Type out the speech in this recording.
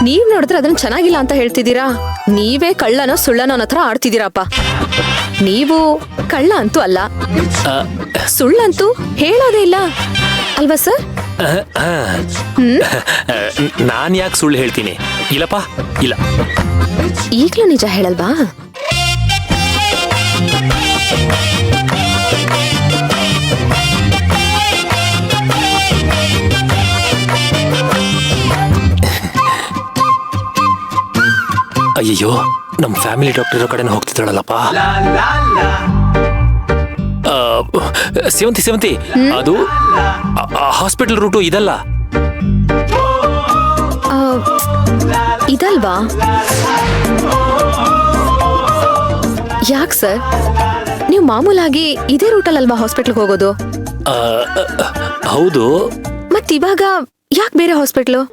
ನೀವ್ ನೋಡಿದ್ರೆ ಅದನ್ನ ಚೆನ್ನಾಗಿಲ್ಲ ಅಂತ ಹೇಳ್ತಿದ್ದೀರಾ. ನೀವೇ ಕಳ್ಳನೋ ಸುಳ್ಳನೋ ಅನ್ನೋ ಹತ್ರ ಆಡ್ತಿದ್ದೀರಪ್ಪ. ನೀವು ಕಳ್ಳ ಅಂತೂ ಅಲ್ಲ, ಸುಳ್ಳಂತೂ ಹೇಳೋದೇ ಇಲ್ಲ ಅಲ್ವಾ ಸರ್? ನಾನ್ ಯಾಕೆ ಸುಳ್ಳು ಹೇಳ್ತೀನಿ? ಇಲ್ಲಪ್ಪ, ಇಲ್ಲ. ಈಗ್ಲೂ ನಿಜ ಹೇಳಲ್ವಾ? ಅಯ್ಯಯ್ಯೋ, ನಮ್ ಫ್ಯಾಮಿಲಿ ಡಾಕ್ಟರ್ ಇರೋ ಕಡೆನ ಹೋಗ್ತಿದ್ದಾಳಲ್ಲಪ್ಪ. ಸೇವಂತಿ, ಅದು ಹಾಸ್ಪಿಟಲ್ ರೂಟು ಇದಲ್ಲ. ಇದಲ್ವಾ? ಯಾಕೆ ಸರ್, ನೀವು ಮಾಮೂಲಾಗಿ ಇದೇ ರೂಟಲ್ಲಲ್ವಾ ಹಾಸ್ಪಿಟ್ಲ್ಗೆ ಹೋಗೋದು? ಹೌದು. ಮತ್ತಿವಾಗ ಯಾಕೆ ಬೇರೆ ಹಾಸ್ಪಿಟ್ಲು?